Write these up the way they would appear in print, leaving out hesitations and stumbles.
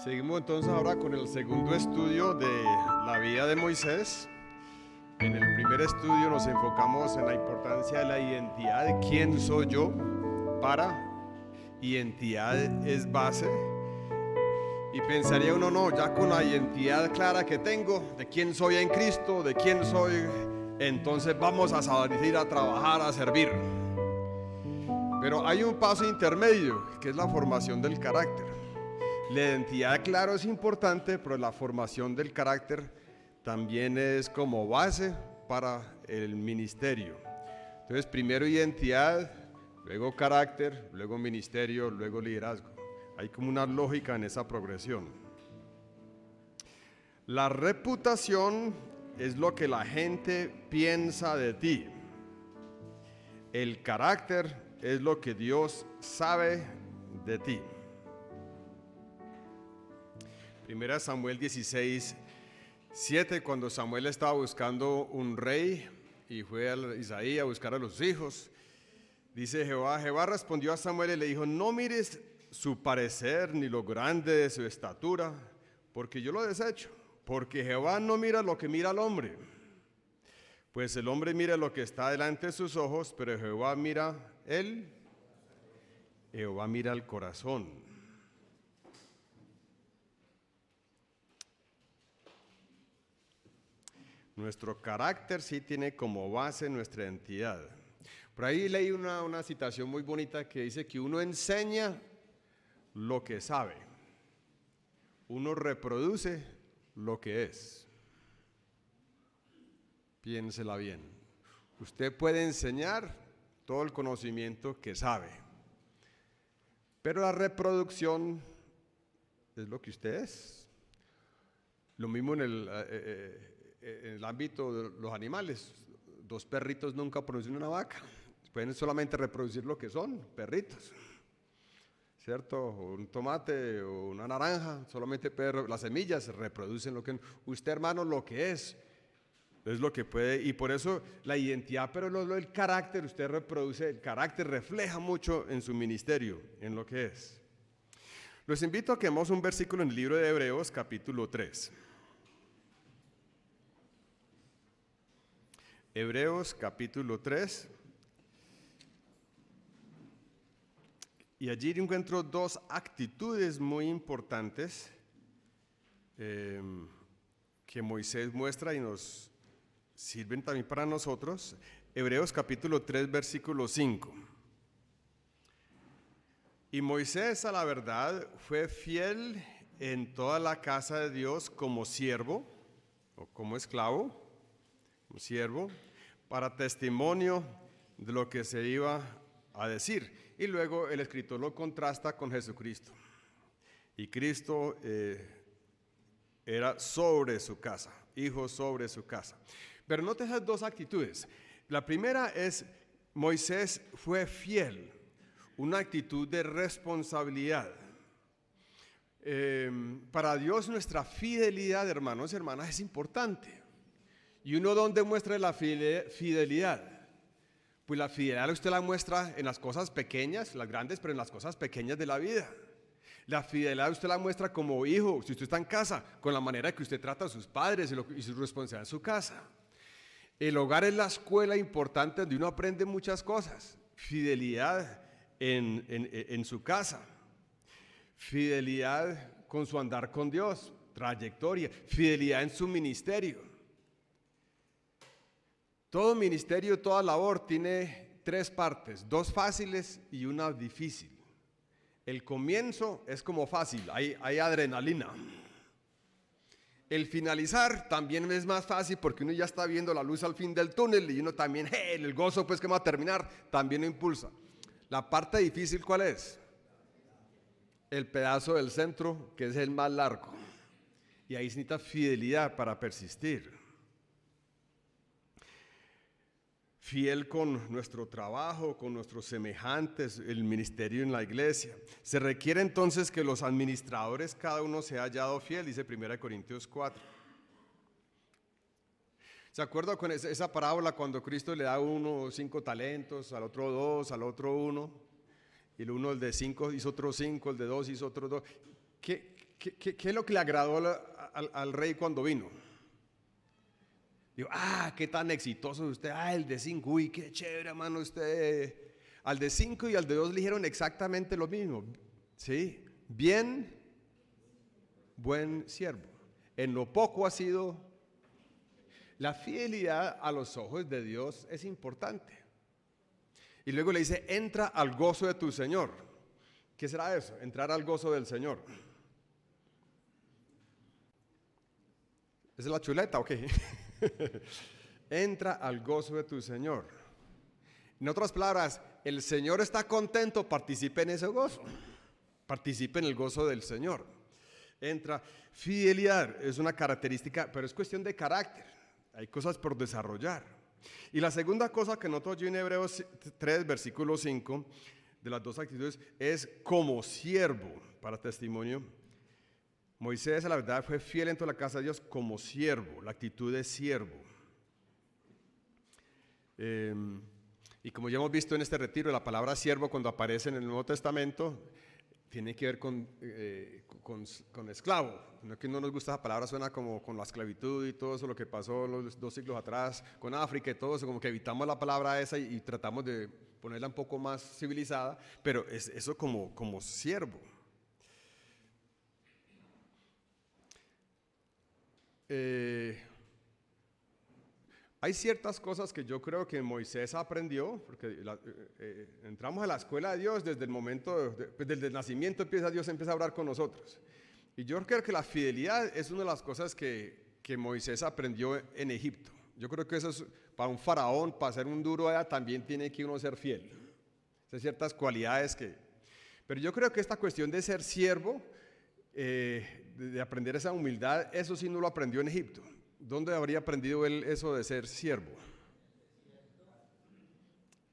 Seguimos entonces ahora con el segundo estudio de la vida de Moisés. En el primer estudio nos enfocamos en la importancia de la identidad, de quién soy yo, identidad es base. Y pensaría uno, no, ya con la identidad clara que tengo, de quién soy en Cristo, de quién soy, entonces vamos a salir a trabajar, a servir. Pero hay un paso intermedio, que es la formación del carácter. La identidad, claro, es importante, pero la formación del carácter también es como base para el ministerio. Entonces, primero identidad, luego carácter, luego ministerio, luego liderazgo. Hay como una lógica en esa progresión. La reputación es lo que la gente piensa de ti. El carácter es lo que Dios sabe de ti. Primera Samuel 16:7, cuando Samuel estaba buscando un rey y fue a Isaí a buscar a los hijos, dice Jehová respondió a Samuel y le dijo: no mires su parecer ni lo grande de su estatura, porque yo lo desecho, porque Jehová no mira lo que mira el hombre, pues el hombre mira lo que está delante de sus ojos, pero Jehová mira el corazón. Nuestro carácter sí tiene como base nuestra identidad. Por ahí leí una citación muy bonita que dice que uno enseña lo que sabe, uno reproduce lo que es. Piénsela bien. Usted puede enseñar todo el conocimiento que sabe, pero la reproducción es lo que usted es. Lo mismo en el ámbito de los animales. Dos perritos nunca producen una vaca, pueden solamente reproducir lo que son, perritos, ¿cierto? Un tomate o una naranja, solamente las semillas reproducen lo que usted, hermano, lo que es lo que puede. Y por eso la identidad, pero el carácter, usted reproduce, el carácter refleja mucho en su ministerio, en lo que es. Los invito a que veamos un versículo en el libro de Hebreos, capítulo 3. Hebreos capítulo 3, y allí encuentro dos actitudes muy importantes que Moisés muestra y nos sirven también para nosotros. Hebreos capítulo 3, versículo 5. Y Moisés, a la verdad, fue fiel en toda la casa de Dios como siervo o como esclavo, como siervo, para testimonio de lo que se iba a decir. Y luego el escritor lo contrasta con Jesucristo. Y Cristo era sobre su casa, hijo sobre su casa. Pero note esas dos actitudes. La primera es: Moisés fue fiel, una actitud de responsabilidad. Para Dios nuestra fidelidad, hermanos y hermanas, es importante. ¿Y uno dónde muestra la fidelidad? Pues la fidelidad usted la muestra en las cosas pequeñas, las grandes, pero en las cosas pequeñas de la vida. La fidelidad usted la muestra como hijo, si usted está en casa, con la manera que usted trata a sus padres y su responsabilidad en su casa. El hogar es la escuela importante donde uno aprende muchas cosas. Fidelidad en su casa, fidelidad con su andar con Dios, trayectoria, fidelidad en su ministerio. Todo ministerio, toda labor tiene tres partes, dos fáciles y una difícil. El comienzo es como fácil, hay adrenalina. El finalizar también es más fácil porque uno ya está viendo la luz al fin del túnel y uno también, el gozo pues que va a terminar, también lo impulsa. La parte difícil, ¿cuál es? El pedazo del centro, que es el más largo. Y ahí se necesita fidelidad para persistir. Fiel con nuestro trabajo, con nuestros semejantes, el ministerio en la iglesia. Se requiere entonces que los administradores, cada uno sea hallado fiel, dice 1 Corintios 4. ¿Se acuerda con esa parábola cuando Cristo le da a uno 5 talentos, al otro 2, al otro 1? Y el uno, el de 5 hizo otros 5, el de 2 hizo otros 2. ¿Qué es lo que le agradó al rey cuando vino? Digo, qué tan exitoso es usted. El de 5, uy, qué chévere, hermano, usted. Al de 5 y al de 2 le dijeron exactamente lo mismo. ¿Sí? Bien, buen siervo. En lo poco ha sido. La fidelidad a los ojos de Dios es importante. Y luego le dice, entra al gozo de tu Señor. ¿Qué será eso? Entrar al gozo del Señor. ¿Es la chuleta o qué? Entra al gozo de tu Señor. En otras palabras, el Señor está contento, participe en ese gozo. Participe en el gozo del Señor. Entra. Fidelidad es una característica, pero es cuestión de carácter. Hay cosas por desarrollar. Y la segunda cosa que noto yo en Hebreos 3, versículo 5, de las dos actitudes, es como siervo. Para testimonio, Moisés, la verdad, fue fiel en toda la casa de Dios como siervo, la actitud de siervo. Y como ya hemos visto en este retiro, la palabra siervo cuando aparece en el Nuevo Testamento tiene que ver con esclavo. No que no nos gusta esa palabra, suena como con la esclavitud y todo eso, lo que pasó los 2 siglos atrás con África y todo eso, como que evitamos la palabra esa y tratamos de ponerla un poco más civilizada, pero es eso como siervo. Hay ciertas cosas que yo creo que Moisés aprendió, porque entramos a la escuela de Dios desde el momento, desde el nacimiento Dios empieza a hablar con nosotros. Y yo creo que la fidelidad es una de las cosas que Moisés aprendió en Egipto. Yo creo que eso es para un faraón, para ser un duro allá, también tiene que uno ser fiel. Hay ciertas cualidades pero yo creo que esta cuestión de ser siervo, de aprender esa humildad, eso sí no lo aprendió en Egipto. ¿Dónde habría aprendido él eso de ser siervo?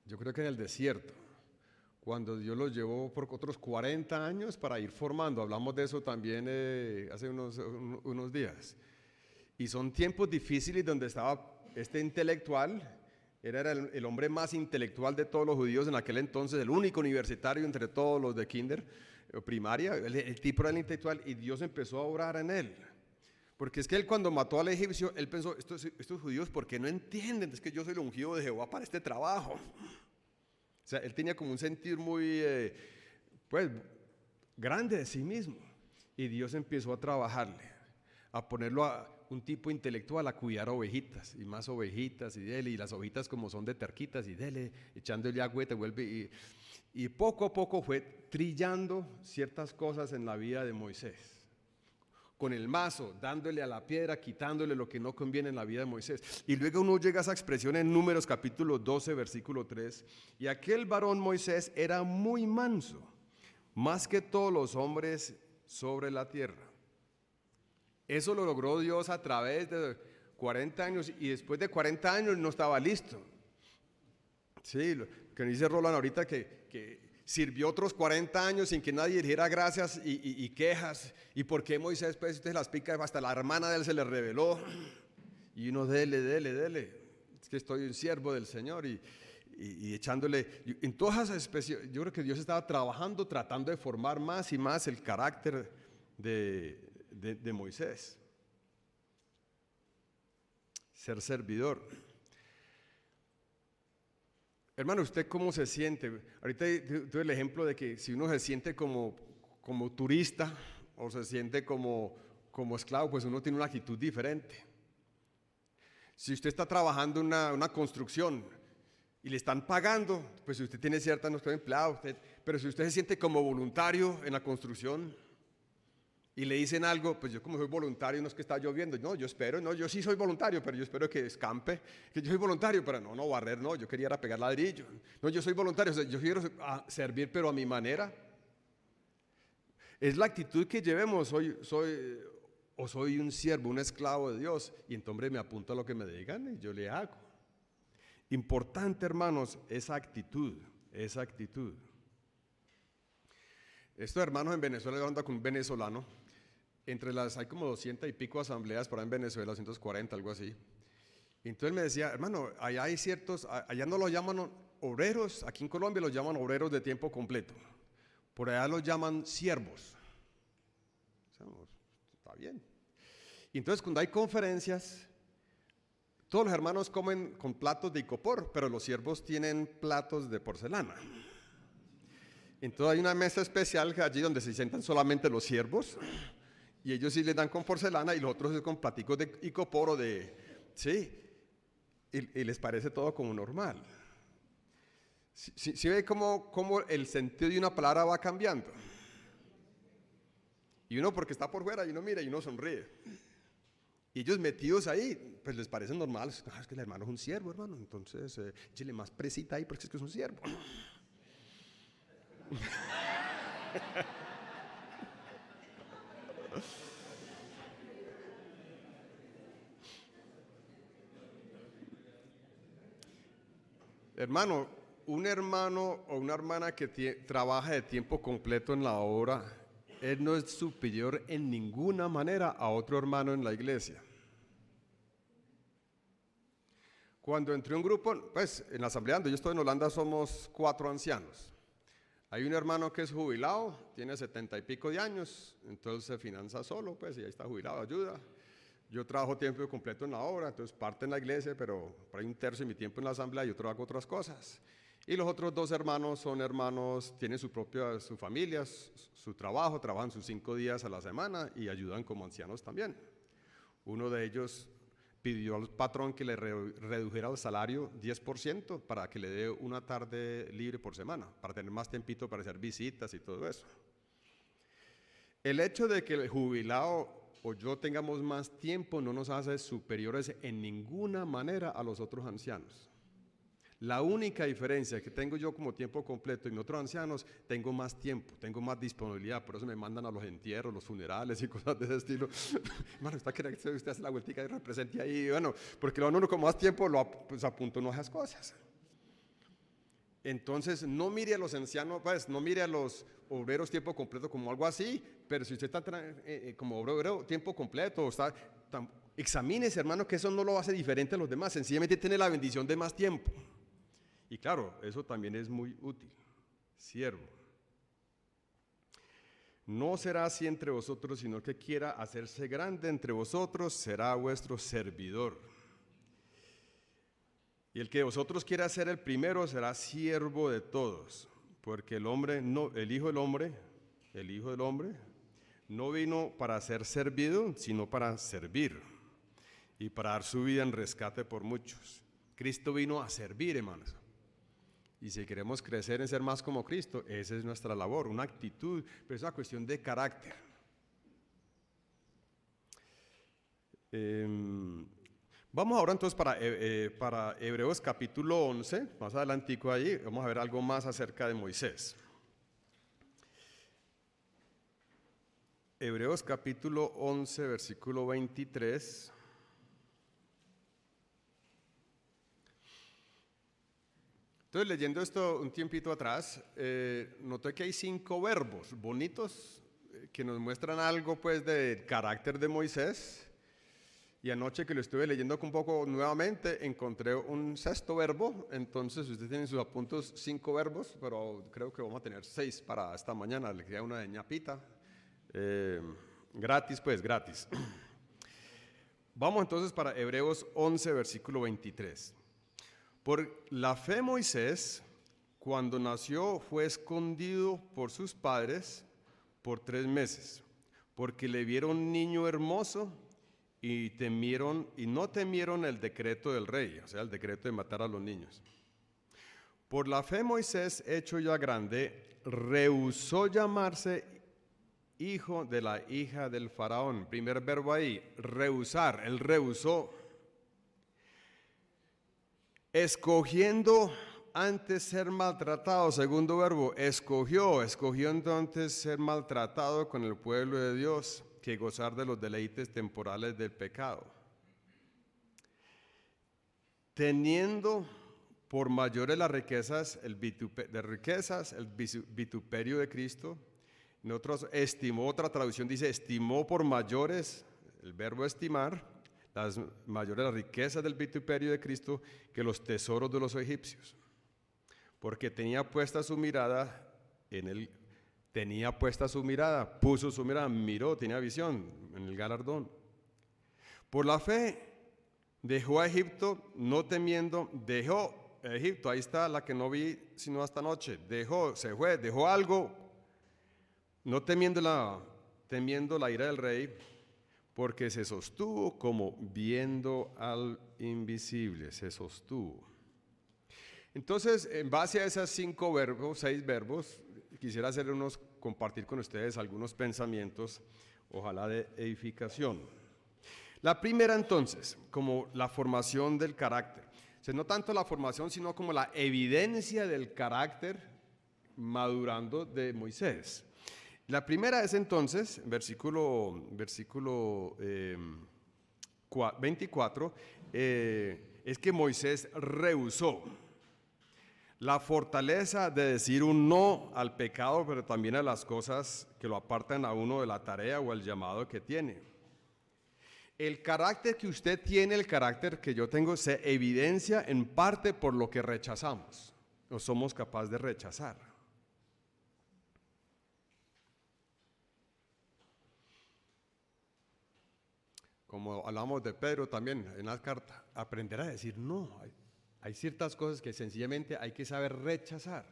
Yo creo que en el desierto, cuando Dios los llevó por otros 40 años para ir formando. Hablamos de eso también hace unos días. Y son tiempos difíciles donde estaba este intelectual, era el hombre más intelectual de todos los judíos en aquel entonces, el único universitario entre todos los de kinder o primaria, el tipo era el intelectual, y Dios empezó a obrar en él. Porque es que él cuando mató al egipcio, él pensó, estos judíos, ¿por qué no entienden? Es que yo soy el ungido de Jehová para este trabajo. O sea, él tenía como un sentir muy, grande de sí mismo. Y Dios empezó a trabajarle, a ponerlo a un tipo intelectual, a cuidar ovejitas, y más ovejitas, y las ovejitas como son de terquitas, y echándole agua, te vuelve, y poco a poco fue trillando ciertas cosas en la vida de Moisés. Con el mazo, dándole a la piedra, quitándole lo que no conviene en la vida de Moisés. Y luego uno llega a esa expresión en Números capítulo 12, versículo 3. Y aquel varón Moisés era muy manso, más que todos los hombres sobre la tierra. Eso lo logró Dios a través de 40 años, y después de 40 años no estaba listo. Sí, lo que dice Roland ahorita, que sirvió otros 40 años sin que nadie dijera gracias y quejas. ¿Y por qué Moisés, pues, usted las pica? Hasta la hermana de él se le reveló. Y uno, dele. Es que estoy un siervo del Señor y echándole. En todas esas especies, yo creo que Dios estaba trabajando, tratando de formar más y más el carácter de Moisés. Ser servidor. Hermano, ¿usted cómo se siente? Ahorita tuve el ejemplo de que si uno se siente como turista o se siente como esclavo, pues uno tiene una actitud diferente. Si usted está trabajando en una construcción y le están pagando, pues usted tiene cierta noción de empleado, pero si usted se siente como voluntario en la construcción y le dicen algo, pues yo como soy voluntario, no es que está lloviendo, no, yo espero, no, yo sí soy voluntario, pero yo espero que escampe, que yo soy voluntario, pero no barrer, no, yo quería pegar ladrillo, no, yo soy voluntario, o sea, yo quiero servir, pero a mi manera. Es la actitud que llevemos, soy un siervo, un esclavo de Dios, y entonces me apunto a lo que me digan y yo le hago. Importante, hermanos, esa actitud. Estos hermanos en Venezuela, yo ando con un venezolano. Hay como 200 y pico asambleas por ahí en Venezuela, 240, algo así. Y entonces me decía, hermano, allá hay allá no los llaman obreros, aquí en Colombia los llaman obreros de tiempo completo. Por allá los llaman siervos. Está bien. Y entonces cuando hay conferencias, todos los hermanos comen con platos de icopor, pero los siervos tienen platos de porcelana. Entonces hay una mesa especial allí donde se sientan solamente los siervos, y ellos sí les dan con porcelana y los otros es con platicos de icopor o de... Sí, y les parece todo como normal. ¿Sí ve cómo el sentido de una palabra va cambiando? Y uno porque está por fuera y uno mira y uno sonríe. Y ellos metidos ahí, pues les parece normal. Es que el hermano es un siervo, hermano. Entonces, échale más presita ahí porque es que es un siervo. Hermano, un hermano o una hermana que trabaja de tiempo completo en la obra, él no es superior en ninguna manera a otro hermano en la iglesia. Cuando entré a un grupo, pues en la asamblea donde yo estoy en Holanda somos 4 ancianos. Hay un hermano que es jubilado, tiene 70 y pico de años, entonces se financia solo, pues, y ahí está jubilado, ayuda. Yo trabajo tiempo completo en la obra, entonces parte en la iglesia, pero por ahí 1/3 de mi tiempo en la asamblea y otro hago otras cosas. Y los otros 2 hermanos son hermanos, tienen sus familias, su trabajo, trabajan sus 5 días a la semana y ayudan como ancianos también. Uno de ellos pidió al patrón que le redujera el salario 10% para que le dé una tarde libre por semana, para tener más tiempito para hacer visitas y todo eso. El hecho de que el jubilado o yo tengamos más tiempo no nos hace superiores en ninguna manera a los otros ancianos. La única diferencia que tengo yo como tiempo completo y en otros ancianos, tengo más tiempo, tengo más disponibilidad, por eso me mandan a los entierros, los funerales y cosas de ese estilo. Hermano, ¿está queriendo que usted hace la vueltica y represente ahí? Bueno, porque uno con más tiempo pues apunto en esas cosas. Entonces, no mire a los ancianos, pues, no mire a los obreros tiempo completo como algo así, pero si usted está como obrero tiempo completo, examínese, hermano, que eso no lo hace diferente a los demás, sencillamente tiene la bendición de más tiempo. Y claro, eso también es muy útil. Siervo. No será así entre vosotros, sino que quiera hacerse grande entre vosotros, será vuestro servidor. Y el que de vosotros quiera ser el primero será siervo de todos, porque el Hijo del Hombre, no vino para ser servido, sino para servir y para dar su vida en rescate por muchos. Cristo vino a servir, hermanos. Y si queremos crecer en ser más como Cristo, esa es nuestra labor, una actitud, pero es una cuestión de carácter. Vamos ahora entonces para Hebreos capítulo 11, más adelantico allí, vamos a ver algo más acerca de Moisés. Hebreos capítulo 11, versículo 23. Entonces, leyendo esto un tiempito atrás, noté que hay 5 verbos bonitos que nos muestran algo pues del carácter de Moisés. Y anoche que lo estuve leyendo un poco nuevamente, encontré un 6º verbo. Entonces, ustedes tienen sus apuntos 5 verbos, pero creo que vamos a tener 6 para esta mañana. Le queda una de ñapita. Gratis, pues, gratis. Vamos entonces para Hebreos 11, versículo 23. Por la fe Moisés, cuando nació, fue escondido por sus padres por 3 meses, porque le vieron niño hermoso y no temieron el decreto del rey, o sea, el decreto de matar a los niños. Por la fe Moisés, hecho ya grande, rehusó llamarse hijo de la hija del faraón. Primer verbo ahí, rehusar, él rehusó. Escogiendo antes ser maltratado, segundo verbo, escogió entonces ser maltratado con el pueblo de Dios que gozar de los deleites temporales del pecado. Teniendo por mayores las riquezas, el vituperio de Cristo. Estimó, otra traducción dice, estimó por mayores, el verbo estimar, las mayores riquezas del vituperio de Cristo que los tesoros de los egipcios, porque tenía puesta su mirada en el Tenía puesta su mirada, puso su mirada, miró, tenía visión en el galardón. Por la fe dejó a Egipto, no temiendo, dejó a Egipto, ahí está la que no vi sino hasta anoche, dejó, se fue, dejó algo, no temiendo la ira del rey, porque se sostuvo como viendo al invisible, se sostuvo. Entonces, en base a esos 6 verbos, quisiera compartir con ustedes algunos pensamientos, ojalá de edificación. La primera entonces, como la formación del carácter. O sea, no tanto la formación, sino como la evidencia del carácter madurando de Moisés. La primera es entonces, versículo 24, es que Moisés rehusó la fortaleza de decir un no al pecado, pero también a las cosas que lo apartan a uno de la tarea o el llamado que tiene. El carácter que usted tiene, el carácter que yo tengo, se evidencia en parte por lo que rechazamos o somos capaces de rechazar. Como hablamos de Pedro también en la carta, aprender a decir no. Hay ciertas cosas que sencillamente hay que saber rechazar.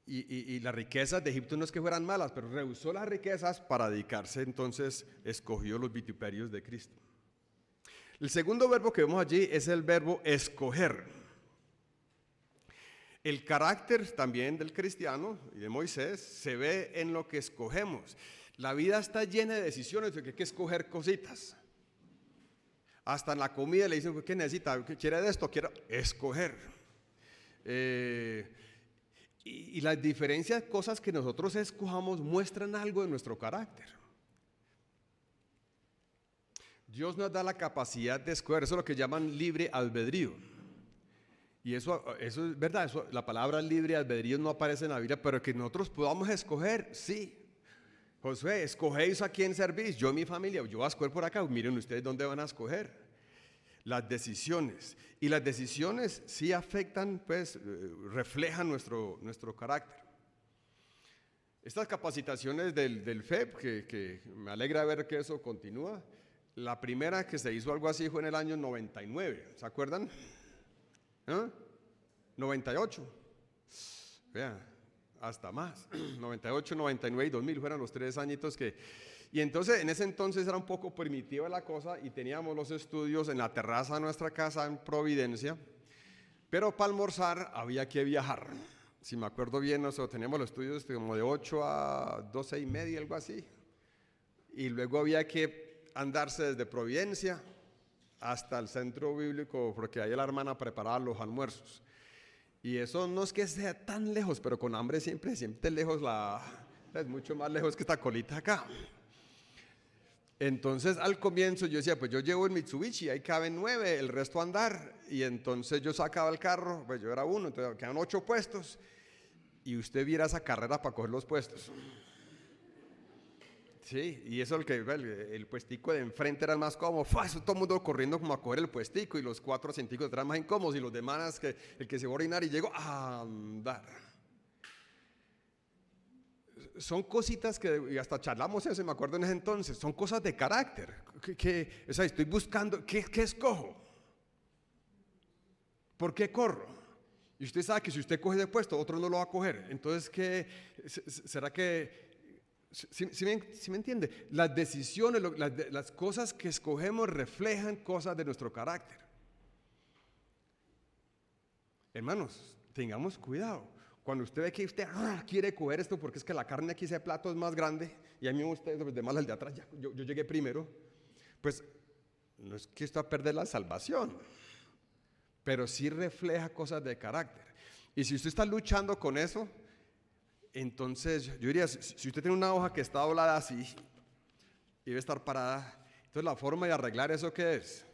Y las riquezas de Egipto no es que fueran malas, pero rehusó las riquezas para dedicarse, entonces escogió los vituperios de Cristo. El segundo verbo que vemos allí es el verbo escoger. El carácter también del cristiano y de Moisés se ve en lo que escogemos. La vida está llena de decisiones, de que hay que escoger cositas. Hasta en la comida le dicen, ¿qué necesita? ¿Qué quiere de esto? Quiero escoger. Y las diferencias, cosas que nosotros escojamos, muestran algo de nuestro carácter. Dios nos da la capacidad de escoger, eso es lo que llaman libre albedrío. Y eso es verdad, la palabra libre albedrío no aparece en la Biblia, pero que nosotros podamos escoger, sí. Josué, escogéis a quién servís, yo y mi familia, yo voy a escoger por acá, miren ustedes dónde van a escoger. Las decisiones, y las decisiones sí afectan, pues, reflejan nuestro carácter. Estas capacitaciones del FEP, que me alegra ver que eso continúa, la primera que se hizo algo así fue en el año 99, ¿se acuerdan? 98, vean, hasta más, 98, 99 y 2000 fueron los 3 añitos que... Y entonces, en ese entonces era un poco primitiva la cosa y teníamos los estudios en la terraza de nuestra casa en Providencia, pero para almorzar había que viajar. Si me acuerdo bien, nosotros teníamos los estudios como de 8 a 12 y media, algo así. Y luego había que andarse desde Providencia hasta el centro bíblico, porque ahí la hermana preparaba los almuerzos. Y eso no es que sea tan lejos, pero con hambre siempre lejos, es mucho más lejos que esta colita acá. Entonces al comienzo yo decía, pues yo llevo el Mitsubishi, ahí caben 9, el resto andar. Y entonces yo sacaba el carro, pues yo era uno, entonces quedan 8 puestos. Y usted viera esa carrera para coger los puestos. Sí, y eso el puestico de enfrente era el más cómodo. Eso todo el mundo corriendo como a coger el puestico y los 4 asienticos eran más incómodos y los demás, el que se va a orinar y llegó a andar. Son cositas que, y hasta charlamos eso, me acuerdo en ese entonces, son cosas de carácter, o sea, estoy buscando, ¿qué escojo? ¿Por qué corro? Y usted sabe que si usted coge de puesto, otro no lo va a coger, entonces, ¿será que, si me entiende? Las decisiones, las cosas que escogemos reflejan cosas de nuestro carácter. Hermanos, tengamos cuidado. Cuando usted ve que usted quiere coger esto porque es que la carne aquí, ese plato es más grande y a mí usted, los demás, el de atrás, yo llegué primero, pues no es que usted va a perder la salvación, pero sí refleja cosas de carácter. Y si usted está luchando con eso, entonces yo diría, si usted tiene una hoja que está doblada así y debe estar parada, entonces la forma de arreglar eso, ¿qué es?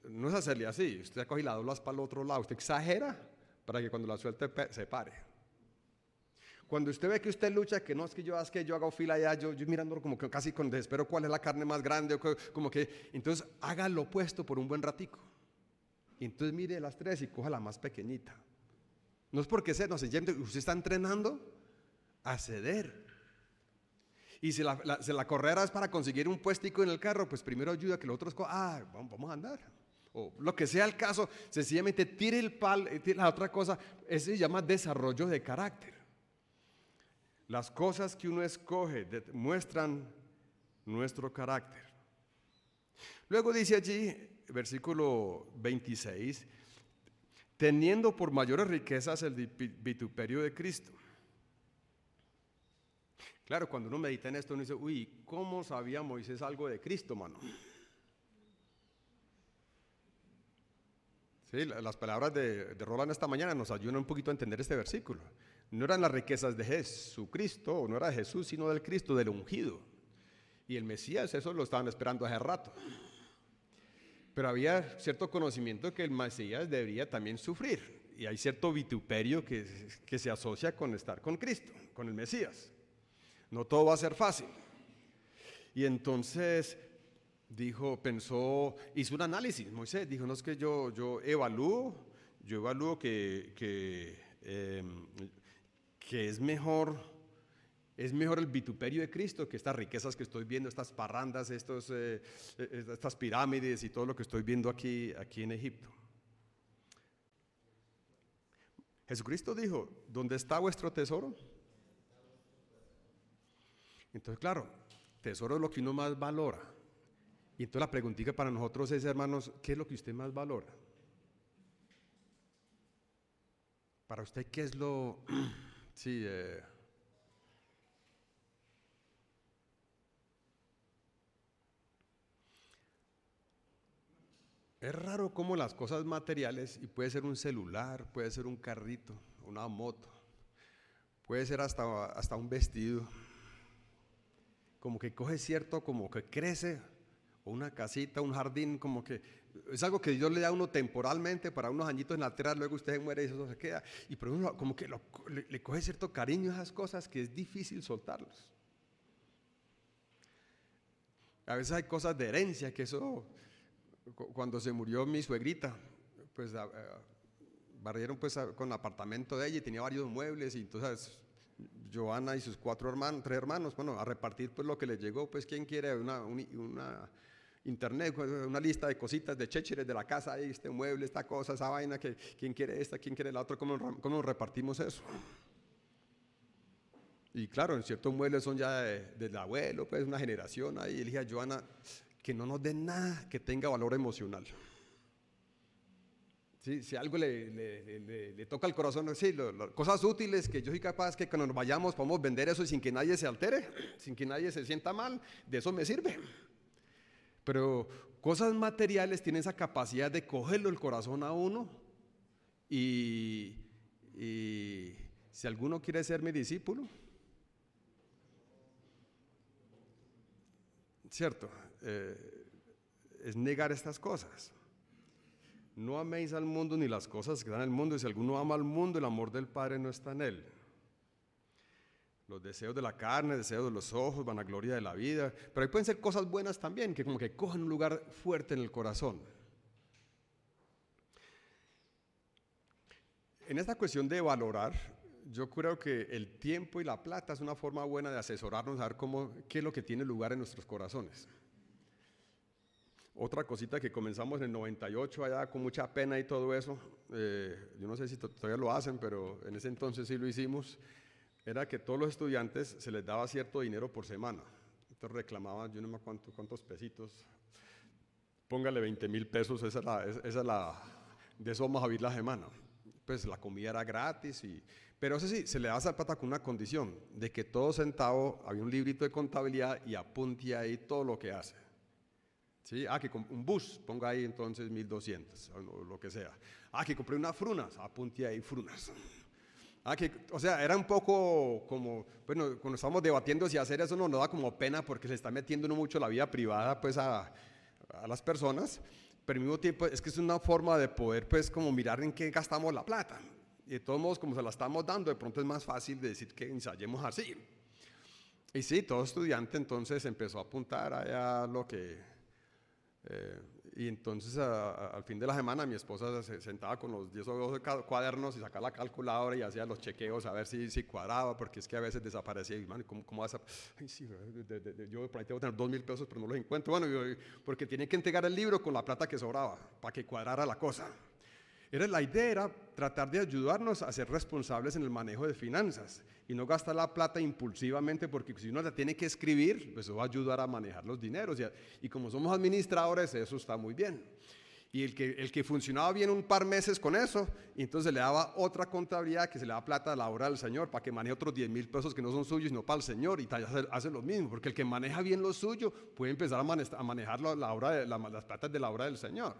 No es hacerle así, usted coge y la dobla para el otro lado, usted exagera para que cuando la suelte se pare. Cuando usted ve que usted lucha, que no es que yo hago fila allá, yo mirando como que casi con desespero cuál es la carne más grande, como que, entonces haga lo opuesto por un buen ratico. Y entonces mire las 3 y coja la más pequeñita. No es porque sea, no, sencillamente usted está entrenando a ceder. Y si la carrera es para conseguir un puestico en el carro, pues primero ayuda a que los otros, vamos a andar. O lo que sea el caso, sencillamente tire el pal, tire la otra cosa. Eso se llama desarrollo de carácter. Las cosas que uno escoge muestran nuestro carácter. Luego dice allí, versículo 26, teniendo por mayores riquezas el vituperio de Cristo. Claro, cuando uno medita en esto, uno dice, uy, ¿cómo sabía Moisés algo de Cristo, mano? Sí, las palabras de Roland esta mañana nos ayudan un poquito a entender este versículo. No eran las riquezas de Jesucristo, o no era de Jesús, sino del Cristo, del ungido. Y el Mesías, eso lo estaban esperando hace rato. Pero había cierto conocimiento que el Mesías debería también sufrir. Y hay cierto vituperio que se asocia con estar con Cristo, con el Mesías. No todo va a ser fácil. Y entonces hizo un análisis. Moisés dijo, no es que yo evalúo que es mejor el vituperio de Cristo que estas riquezas que estoy viendo, estas parrandas, estas pirámides y todo lo que estoy viendo aquí en Egipto. Jesucristo dijo, ¿dónde está vuestro tesoro? Entonces, claro, tesoro es lo que uno más valora. Y entonces la preguntita para nosotros es, hermanos, ¿qué es lo que usted más valora? Para usted, ¿qué es lo... sí, es raro cómo las cosas materiales, y puede ser un celular, puede ser un carrito, una moto, puede ser hasta un vestido, como que coge cierto, como que crece, o una casita, un jardín, como que es algo que Dios le da a uno temporalmente para unos añitos en la tierra, luego usted muere y eso se queda, y por uno como que le coge cierto cariño a esas cosas que es difícil soltarlos. A veces hay cosas de herencia que eso, cuando se murió mi suegrita, pues barrieron pues con el apartamento de ella y tenía varios muebles, y entonces Joana y sus 3 hermanos, bueno, a repartir pues lo que les llegó, pues quién quiere una internet, una lista de cositas, de chécheres de la casa, este mueble, esta cosa, esa vaina, que quién quiere esta, quién quiere la otra, ¿cómo repartimos eso? Y claro, en ciertos muebles son ya del abuelo, pues una generación ahí. Y le dije a Joana que no nos den nada que tenga valor emocional. ¿Sí? Si algo le toca el corazón, sí, cosas útiles que yo soy capaz que cuando nos vayamos podamos vender eso sin que nadie se altere, sin que nadie se sienta mal, de eso me sirve. Pero cosas materiales tienen esa capacidad de cogerlo el corazón a uno y si alguno quiere ser mi discípulo, ¿cierto? Es negar estas cosas. No améis al mundo ni las cosas que están en el mundo, y si alguno ama al mundo, el amor del Padre no está en él. Los deseos de la carne, deseos de los ojos, vanagloria de la vida, pero ahí pueden ser cosas buenas también, que como que cogen un lugar fuerte en el corazón. En esta cuestión de valorar, yo creo que el tiempo y la plata es una forma buena de asesorarnos a ver qué es lo que tiene lugar en nuestros corazones. Otra cosita que comenzamos en el 98 allá con mucha pena y todo eso, yo no sé si todavía lo hacen, pero en ese entonces sí lo hicimos, era que todos los estudiantes se les daba cierto dinero por semana. Entonces reclamaban, yo no me acuerdo cuántos pesitos, póngale 20,000 pesos, esa es la, de eso vamos a vivir la semana. Pues la comida era gratis, pero eso sí, se le daba esa plata con una condición, de que todo centavo, había un librito de contabilidad y apunte ahí todo lo que hace. ¿Sí? Que un bus, ponga ahí entonces 1,200 o lo que sea. Que compré unas frunas, apunte ahí frunas. O sea, era un poco como, bueno, cuando estábamos debatiendo si hacer eso, nos da como pena porque se está metiendo uno mucho la vida privada pues a las personas, pero al mismo tiempo es que es una forma de poder pues como mirar en qué gastamos la plata. Y de todos modos, como se la estamos dando, de pronto es más fácil de decir que ensayemos así. Y sí, todo estudiante entonces empezó a apuntar allá lo que... Y entonces al fin de la semana mi esposa se sentaba con los 10 o 12 cuadernos y sacaba la calculadora y hacía los chequeos a ver si cuadraba, porque es que a veces desaparecía. Y, mano, ¿cómo vas a...? Ay, sí, yo por ahí tengo que tener 2.000 pesos, pero no los encuentro. Bueno, porque tenía que entregar el libro con la plata que sobraba, para que cuadrara la cosa. La idea era tratar de ayudarnos a ser responsables en el manejo de finanzas y no gastar la plata impulsivamente, porque si uno la tiene que escribir, pues eso va a ayudar a manejar los dineros. Y como somos administradores, eso está muy bien. Y el que funcionaba bien un par meses con eso, y entonces le daba otra contabilidad que se le da plata a la obra del Señor para que maneje otros 10.000 pesos que no son suyos, sino para el Señor, y hace lo mismo, porque el que maneja bien lo suyo puede empezar a manejar las platas de la obra del Señor.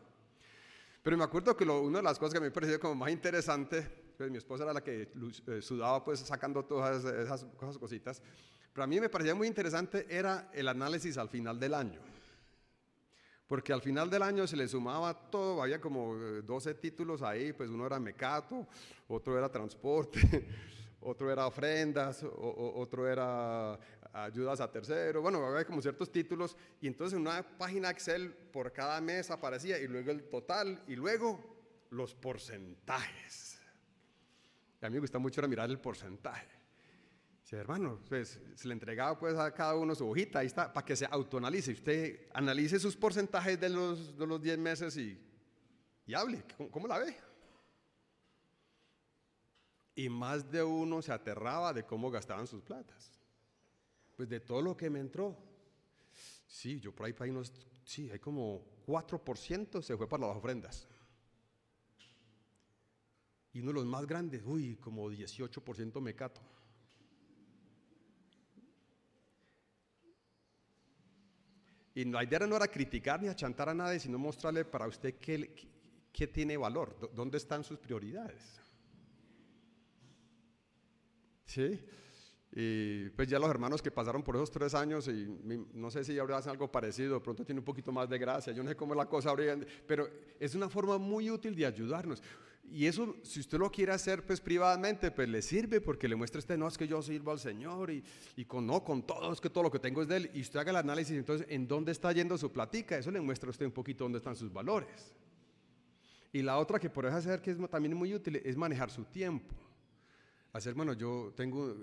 Pero me acuerdo que una de las cosas que me pareció como más interesante, pues mi esposa era la que sudaba pues sacando todas esas cositas, pero a mí me parecía muy interesante era el análisis al final del año. Porque al final del año se le sumaba todo, había como 12 títulos ahí, pues uno era mecato, otro era transporte, otro era ofrendas, otro era ayudas a terceros, bueno, había como ciertos títulos, y entonces en una página Excel por cada mes aparecía, y luego el total, y luego los porcentajes. Y a mí me gusta mucho mirar el porcentaje. Dice, hermano, pues se le entregaba pues a cada uno su hojita, ahí está, para que se autoanalice. Usted analice sus porcentajes de los 10 meses y hable, ¿cómo la ve? Y más de uno se aterraba de cómo gastaban sus platas. Pues de todo lo que me entró. Sí, yo por ahí sí, hay como 4% se fue para las ofrendas. Y uno de los más grandes, como 18% mecato. Y la idea no era criticar ni achantar a nadie, sino mostrarle para usted qué tiene valor, dónde están sus prioridades. ¿Sí? Y pues ya los hermanos que pasaron por esos 3 años, y no sé si ahora hacen algo parecido, de pronto tiene un poquito más de gracia, yo no sé cómo es la cosa ahora, pero es una forma muy útil de ayudarnos. Y eso, si usted lo quiere hacer pues privadamente, pues le sirve, porque le muestra no, es que yo sirvo al Señor y con todo, es que todo lo que tengo es de Él, y usted haga el análisis, entonces, ¿en dónde está yendo su platica? Eso le muestra a usted un poquito dónde están sus valores. Y la otra que por eso hacer, que es también muy útil, es manejar su tiempo. Bueno, yo tengo,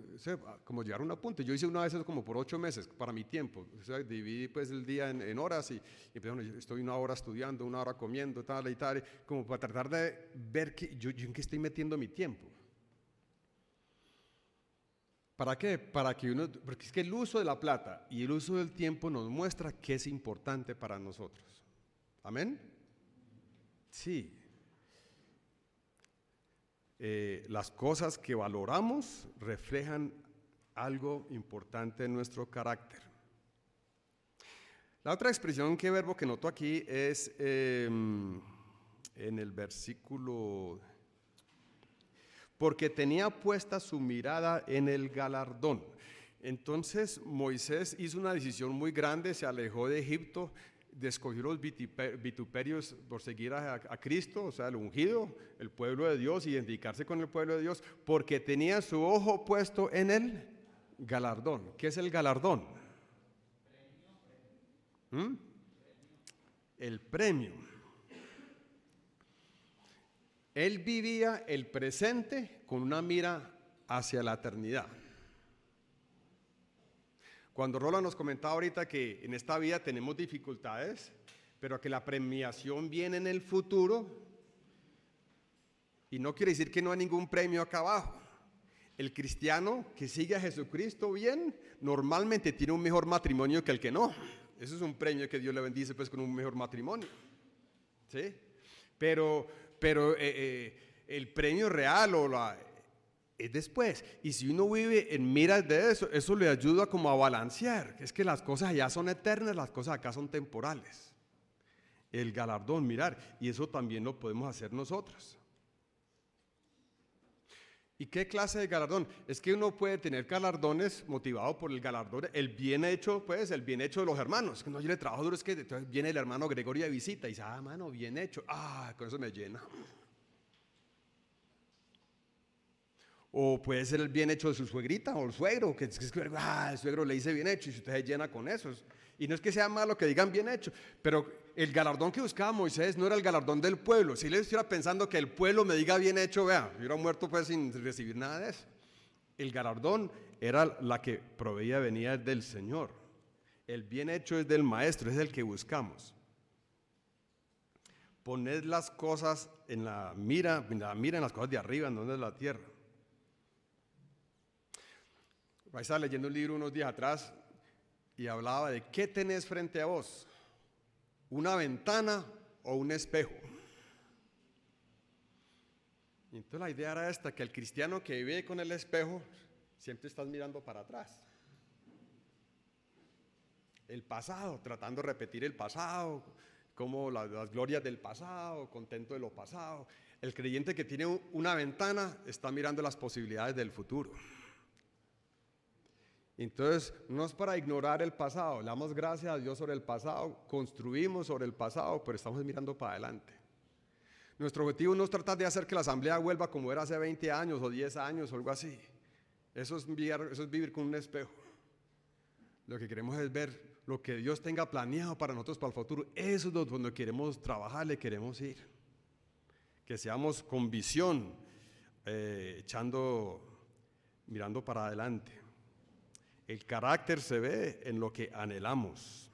como llevar un apunte, yo hice una vez eso como por 8 meses para mi tiempo, dividí pues el día en horas y bueno, yo estoy 1 hora estudiando, 1 hora comiendo, tal y tal, como para tratar de ver yo en qué estoy metiendo mi tiempo. ¿Para qué? Porque es que el uso de la plata y el uso del tiempo nos muestra qué es importante para nosotros. ¿Amén? Sí. Las cosas que valoramos reflejan algo importante en nuestro carácter. La otra expresión, verbo que noto aquí es en el versículo, porque tenía puesta su mirada en el galardón. Entonces Moisés hizo una decisión muy grande, se alejó de Egipto, escogió los vituperios por seguir a Cristo, o sea, el ungido, el pueblo de Dios, identificarse con el pueblo de Dios, porque tenía su ojo puesto en el galardón. ¿Qué es el galardón? El premio. Él vivía el presente con una mira hacia la eternidad. Cuando Roland nos comentaba ahorita que en esta vida tenemos dificultades, pero que la premiación viene en el futuro, y no quiere decir que no hay ningún premio acá abajo. El cristiano que sigue a Jesucristo bien, normalmente tiene un mejor matrimonio que el que no. Eso es un premio que Dios le bendice pues con un mejor matrimonio. ¿Sí? Pero el premio real es después. Y si uno vive en miras de eso le ayuda como a balancear. Es que las cosas allá son eternas, las cosas acá son temporales. El galardón, mirar, y eso también lo podemos hacer nosotros. ¿Y qué clase de galardón? Es que uno puede tener galardones motivados por el galardón, el bien hecho, pues, el bien hecho de los hermanos. Es que no, yo le trabajo duro, es que entonces viene el hermano Gregorio de visita y dice, mano, bien hecho, con eso me llena. O puede ser el bien hecho de su suegrita o el suegro, que el suegro le dice bien hecho y usted se llena con eso. Y no es que sea malo que digan bien hecho, pero el galardón que buscaba Moisés no era el galardón del pueblo. Si le estuviera pensando que el pueblo me diga bien hecho, vea, hubiera muerto pues sin recibir nada de eso. El galardón era la que proveía, venía del Señor. El bien hecho es del Maestro, es el que buscamos. Poned las cosas en la mira en las cosas de arriba, en donde es la tierra. Estaba leyendo un libro unos días atrás y hablaba de qué tenés frente a vos, una ventana o un espejo. Y entonces la idea era esta, que el cristiano que vive con el espejo siempre estás mirando para atrás. El pasado, tratando de repetir el pasado, como las glorias del pasado, contento de lo pasado. El creyente que tiene una ventana está mirando las posibilidades del futuro. Entonces, no es para ignorar el pasado, le damos gracias a Dios sobre el pasado, construimos sobre el pasado, pero estamos mirando para adelante. Nuestro objetivo no es tratar de hacer que la asamblea vuelva como era hace 20 años o 10 años o algo así. Eso es vivir con un espejo. Lo que queremos es ver lo que Dios tenga planeado para nosotros para el futuro. Eso es donde queremos trabajar, le queremos ir. Que seamos con visión, mirando para adelante. El carácter se ve en lo que anhelamos.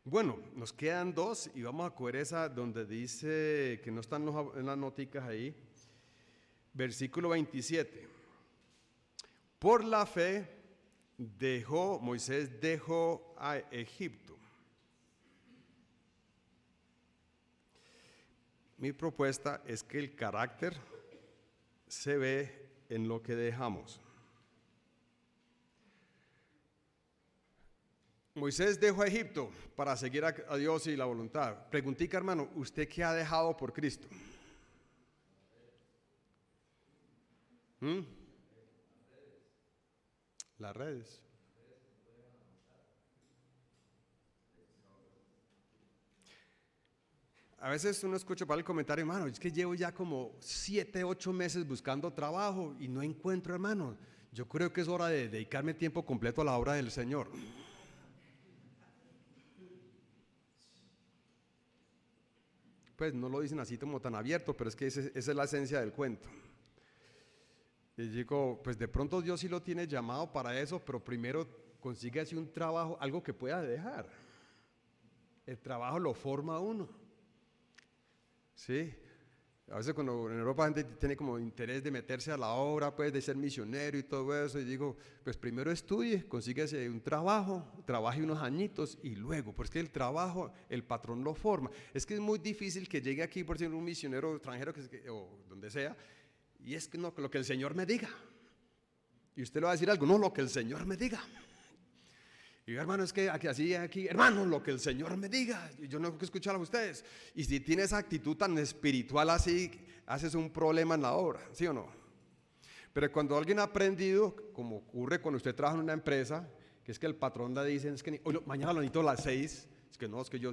Bueno, nos quedan dos y vamos a coger esa donde dice, que no están en las noticas ahí, versículo 27. Por la fe Moisés dejó a Egipto. Mi propuesta es que el carácter se ve en lo que dejamos. Moisés dejó a Egipto para seguir a Dios y la voluntad. Preguntica, hermano, ¿usted qué ha dejado por Cristo? Las redes. A veces uno escucha para el comentario, hermano, es que llevo ya como 7, 8 meses buscando trabajo y no encuentro, hermano. Yo creo que es hora de dedicarme tiempo completo a la obra del Señor. Pues no lo dicen así como tan abierto, pero es que esa es la esencia del cuento. Y digo, pues de pronto Dios sí lo tiene llamado para eso, pero primero consigue así un trabajo, algo que pueda dejar. El trabajo lo forma a uno. ¿Sí? A veces cuando en Europa la gente tiene como interés de meterse a la obra, pues de ser misionero y todo eso, y digo, pues primero estudie, consíguese un trabajo, trabaje unos añitos y luego, porque el trabajo, el patrón lo forma. Es que es muy difícil que llegue aquí por ser un misionero extranjero o donde sea, y es que no, lo que el Señor me diga. Y usted le va a decir algo, no, lo que el Señor me diga. Y yo, hermano, es que aquí, hermano, lo que el Señor me diga, y yo no tengo que escuchar a ustedes. Y si tiene esa actitud tan espiritual así, haces un problema en la obra, ¿sí o no? Pero cuando alguien ha aprendido, como ocurre cuando usted trabaja en una empresa, que es que el patrón le dice, es que mañana lo necesito a las 6, es que no, es que yo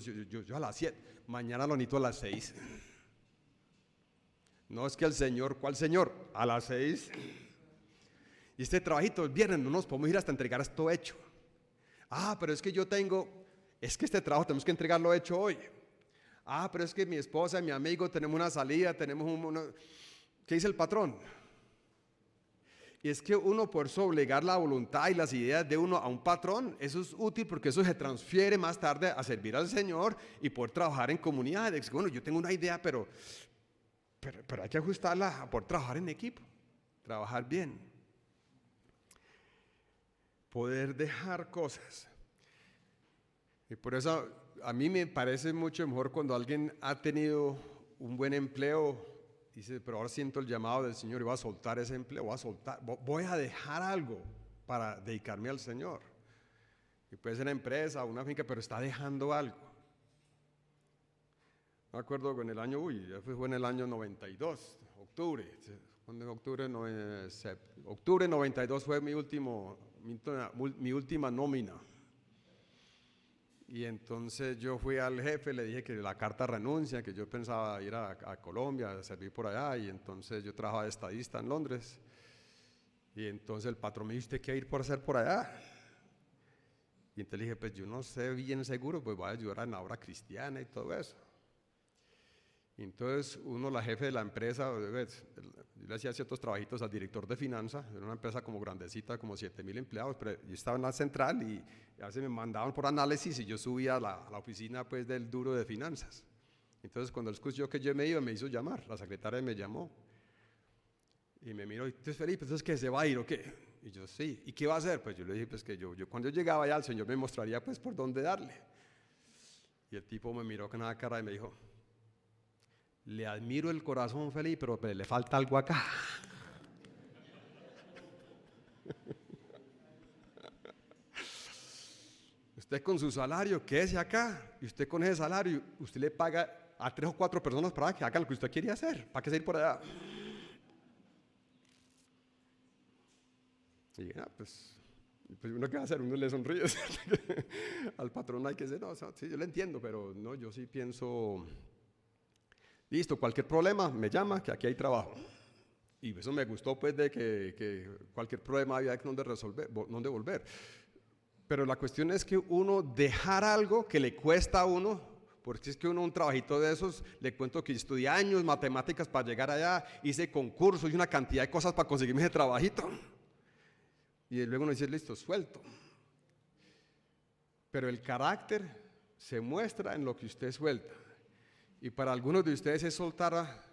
a las 7, mañana lo necesito a las 6. No es que el Señor, ¿cuál Señor? A las 6. Y este trabajito el viernes no nos podemos ir hasta entregar esto hecho. Pero es que este trabajo tenemos que entregarlo hecho hoy. Pero es que mi esposa y mi amigo tenemos una salida, ¿qué dice el patrón? Y es que uno por eso obligar la voluntad y las ideas de uno a un patrón, eso es útil porque eso se transfiere más tarde a servir al Señor y poder trabajar en comunidad. Bueno, yo tengo una idea, pero hay que ajustarla por trabajar en equipo, trabajar bien. Poder dejar cosas. Y por eso a mí me parece mucho mejor cuando alguien ha tenido un buen empleo, dice, pero ahora siento el llamado del Señor y voy a soltar ese empleo, voy a dejar algo para dedicarme al Señor. Y puede ser una empresa, una finca, pero está dejando algo. Me acuerdo que en el año, fue en el año 92, octubre 92 fue mi última nómina. Y entonces yo fui al jefe, le dije que la carta de renuncia, que yo pensaba ir a Colombia, a servir por allá, y entonces yo trabajaba de estadista en Londres. Y entonces el patrón me dijo, ¿usted qué va a ir por hacer por allá? Y entonces le dije, pues yo no sé bien seguro, pues voy a ayudar en la obra cristiana y todo eso. Y entonces la jefe de la empresa, yo le hacía ciertos trabajitos al director de finanzas, era una empresa como grandecita, como 7,000 empleados, pero yo estaba en la central y a veces me mandaban por análisis y yo subía a la oficina pues del duro de finanzas. Entonces cuando él escuchó que yo me iba, me hizo llamar, la secretaria me llamó y me miró, entonces Felipe, ¿entonces qué, se va a ir o qué? Y yo, sí, ¿y qué va a hacer? Pues yo le dije, pues que yo cuando yo llegaba allá, el Señor me mostraría pues por dónde darle. Y el tipo me miró con una cara y me dijo, le admiro el corazón, Felipe, pero le falta algo acá. Usted con su salario, quédese acá, y usted con ese salario, usted le paga a 3 o 4 personas para que hagan lo que usted quiere hacer, ¿para qué se ir por allá? Y pues uno qué va a hacer, uno le sonríe. Al patrón hay que decir, no, sí, yo le entiendo, pero no, yo sí pienso, listo, cualquier problema me llama, que aquí hay trabajo. Y eso me gustó pues de que cualquier problema había donde resolver, donde volver. Pero la cuestión es que uno dejar algo que le cuesta a uno, porque es que uno un trabajito de esos, le cuento que estudié años matemáticas para llegar allá, hice concursos y una cantidad de cosas para conseguirme ese trabajito. Y luego uno dice, listo, suelto. Pero el carácter se muestra en lo que usted suelta. Y para algunos de ustedes es soltar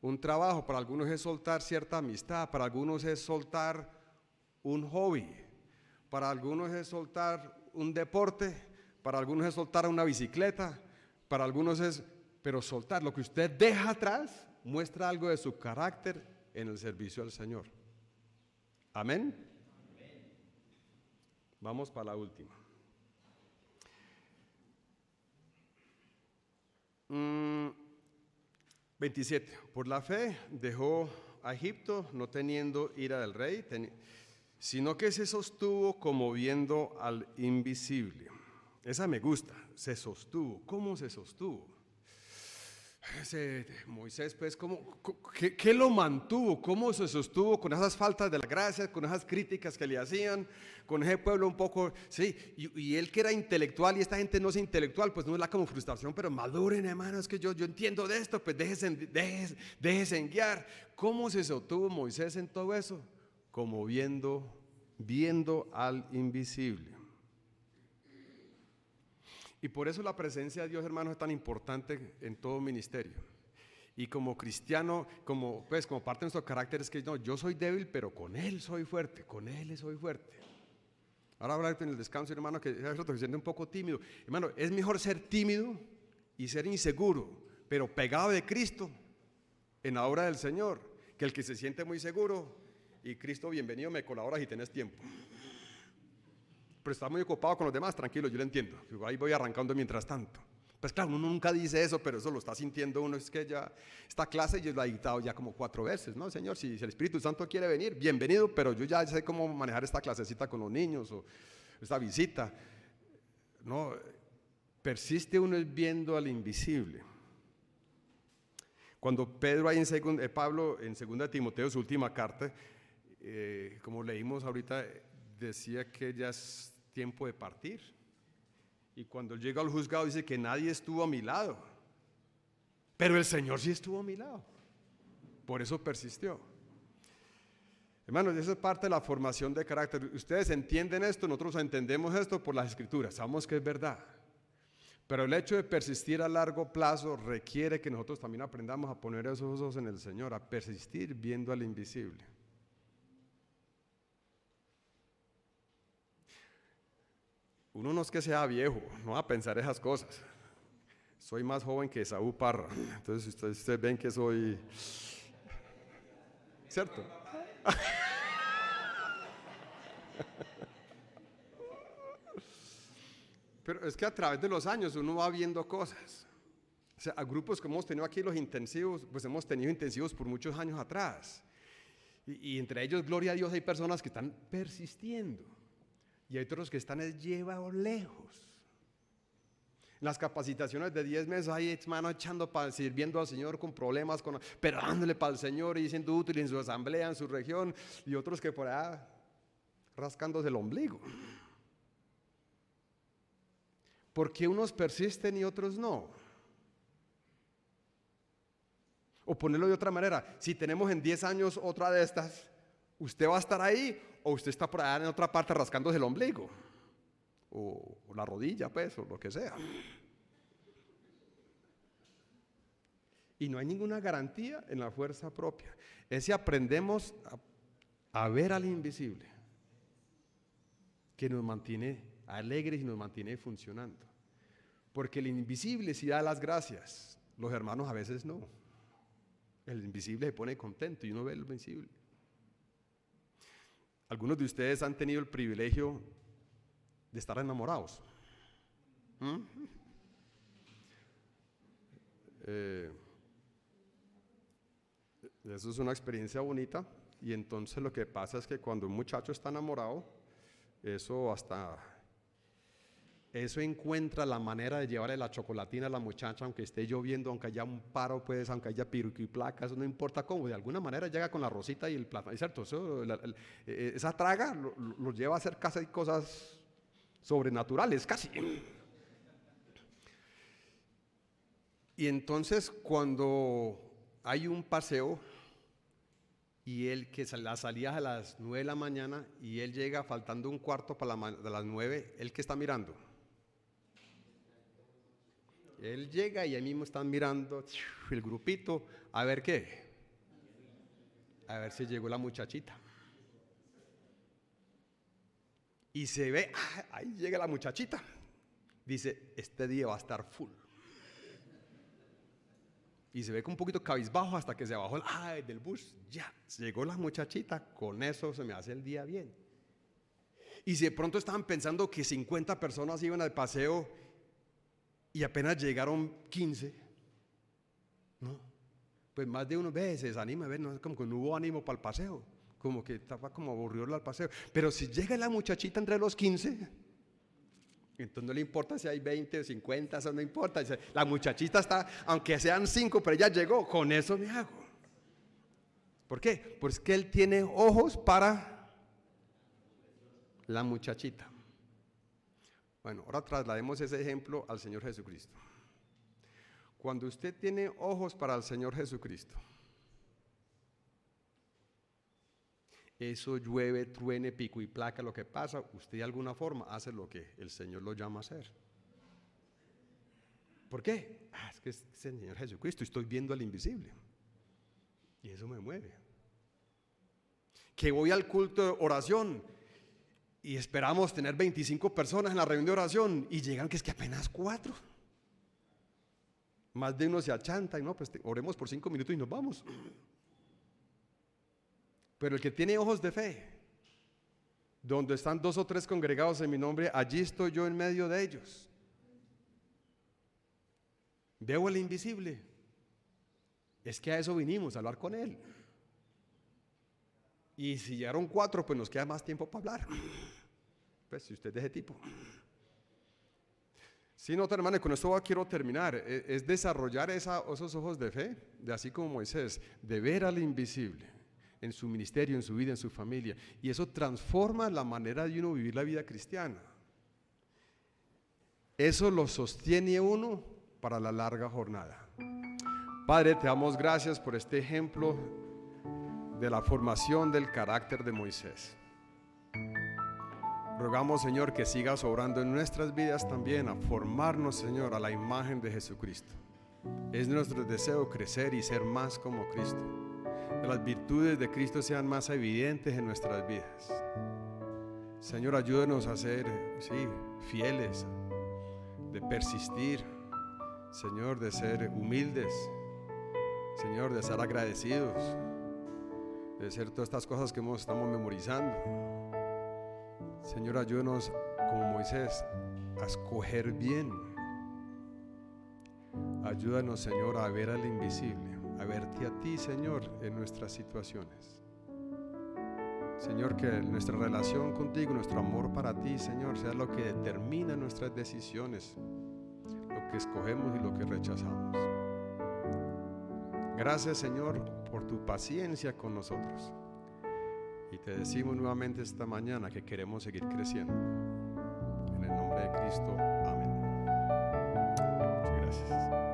un trabajo, para algunos es soltar cierta amistad, para algunos es soltar un hobby, para algunos es soltar un deporte, para algunos es soltar una bicicleta, para algunos es, pero soltar lo que usted deja atrás muestra algo de su carácter en el servicio al Señor. Amén. Vamos para la última. 27. Por la fe dejó a Egipto, no teniendo ira del rey, sino que se sostuvo como viendo al invisible. Esa me gusta, se sostuvo. ¿Cómo se sostuvo? Moisés, pues, ¿qué lo mantuvo? ¿Cómo se sostuvo con esas faltas de la gracia, con esas críticas que le hacían, con ese pueblo un poco, sí, y él que era intelectual y esta gente no es intelectual, pues no es la como frustración, pero maduren, hermanos, que yo entiendo de esto, pues déjese guiar. ¿Cómo se sostuvo Moisés en todo eso? Como viendo al invisible. Y por eso la presencia de Dios, hermanos, es tan importante en todo ministerio. Y como cristiano, como parte de nuestro carácter es que no, yo soy débil, pero con Él soy fuerte, con Él soy fuerte. Ahora hablar en el descanso, hermano, que se siente un poco tímido. Hermano, es mejor ser tímido y ser inseguro, pero pegado de Cristo en la obra del Señor, que el que se siente muy seguro y Cristo, bienvenido, me colaboras y tenés tiempo. Pero está muy ocupado con los demás, tranquilo, yo lo entiendo. Ahí voy arrancando mientras tanto. Pues claro, uno nunca dice eso, pero eso lo está sintiendo uno. Es que ya esta clase yo la he dictado ya como 4 veces, ¿no? Señor, si el Espíritu Santo quiere venir, bienvenido, pero yo ya sé cómo manejar esta clasecita con los niños o esta visita. No, persiste uno viendo al invisible. Cuando Pedro ahí Pablo en 2 Timoteo, su última carta, como leímos ahorita, decía que ya es tiempo de partir. Y cuando llega al juzgado dice que nadie estuvo a mi lado, pero el Señor sí estuvo a mi lado. Por eso persistió. Hermanos, eso es parte de la formación de carácter. Ustedes entienden esto, nosotros entendemos esto por las Escrituras, sabemos que es verdad. Pero el hecho de persistir a largo plazo requiere que nosotros también aprendamos a poner esos ojos en el Señor, a persistir viendo al invisible. Uno no es que sea viejo, no va a pensar esas cosas. Soy más joven que Esaú Parra, entonces ustedes ven que soy, ¿cierto? Pero es que a través de los años uno va viendo cosas. O sea, a grupos que hemos tenido aquí los intensivos, pues hemos tenido intensivos por muchos años atrás. Y entre ellos, gloria a Dios, hay personas que están persistiendo. Y hay otros que están llevados lejos. En las capacitaciones de 10 meses, ahí hermano sirviendo al Señor con problemas, pero dándole para el Señor y siendo útil en su asamblea, en su región, y otros que por allá rascándose el ombligo. ¿Por qué unos persisten y otros no? O ponerlo de otra manera, si tenemos en 10 años otra de estas, ¿usted va a estar ahí o usted está por allá en otra parte rascándose el ombligo? O la rodilla, pues, o lo que sea. Y no hay ninguna garantía en la fuerza propia. Es si aprendemos a ver al invisible, que nos mantiene alegres y nos mantiene funcionando. Porque el invisible sí da las gracias, los hermanos a veces no. El invisible se pone contento y uno ve el invisible. Algunos de ustedes han tenido el privilegio de estar enamorados. Eso es una experiencia bonita. Y entonces lo que pasa es que cuando un muchacho está enamorado, eso encuentra la manera de llevarle la chocolatina a la muchacha, aunque esté lloviendo, aunque haya un paro, pues, aunque haya piruqui y placa, eso no importa cómo, de alguna manera llega con la rosita y el plátano, ¿cierto? Esa traga lo lleva a hacer casi cosas sobrenaturales, casi. Y entonces cuando hay un paseo y él que la salida a las 9 de la mañana y él llega faltando un cuarto para las 9, ¿él qué está mirando? Él llega y ahí mismo están mirando el grupito, a ver qué, a ver si llegó la muchachita. Y se ve, ahí llega la muchachita. Dice, este día va a estar full. Y se ve con un poquito cabizbajo hasta que se bajó del bus. Ya, llegó la muchachita, con eso se me hace el día bien. Y si de pronto estaban pensando que 50 personas iban al paseo y apenas llegaron 15, no, pues más de uno se desanima, no, como que no hubo ánimo para el paseo, como que estaba como aburrido el paseo. Pero si llega la muchachita entre los 15, entonces no le importa si hay 20 o 50, eso no importa. La muchachita está, aunque sean 5, pero ella llegó, con eso me hago. ¿Por qué? Pues que él tiene ojos para la muchachita. Bueno, ahora traslademos ese ejemplo al Señor Jesucristo. Cuando usted tiene ojos para el Señor Jesucristo, eso llueve, truene, pico y placa, lo que pasa, usted de alguna forma hace lo que el Señor lo llama a hacer. ¿Por qué? Es que es el Señor Jesucristo, estoy viendo al invisible. Y eso me mueve. Que voy al culto de oración y esperamos tener 25 personas en la reunión de oración y llegan que es que apenas 4. Más de uno se achanta y no, pues oremos por 5 minutos y nos vamos. Pero el que tiene ojos de fe, donde están 2 o 3 congregados en mi nombre, allí estoy yo en medio de ellos. Veo el invisible. Es que a eso vinimos, a hablar con Él. Y si llegaron 4, pues nos queda más tiempo para hablar. Pues si usted es de ese tipo. Sí, no, hermano, con esto quiero terminar. Es desarrollar esos ojos de fe, de así como Moisés, de ver al invisible en su ministerio, en su vida, en su familia. Y eso transforma la manera de uno vivir la vida cristiana. Eso lo sostiene uno para la larga jornada. Padre, te damos gracias por este ejemplo de la formación del carácter de Moisés. Rogamos, Señor, que sigas obrando en nuestras vidas también a formarnos, Señor, a la imagen de Jesucristo. Es nuestro deseo crecer y ser más como Cristo. Que las virtudes de Cristo sean más evidentes en nuestras vidas. Señor, ayúdanos a ser, fieles, de persistir, Señor, de ser humildes, Señor, de ser agradecidos, de ser todas estas cosas que estamos memorizando. Señor, ayúdanos como Moisés a escoger bien. Ayúdanos, Señor, a ver al invisible, a verte a ti, Señor, en nuestras situaciones. Señor, que nuestra relación contigo, nuestro amor para ti, Señor, sea lo que determina nuestras decisiones, lo que escogemos y lo que rechazamos. Gracias, Señor, por tu paciencia con nosotros. Y te decimos nuevamente esta mañana que queremos seguir creciendo. En el nombre de Cristo, amén. Muchas gracias.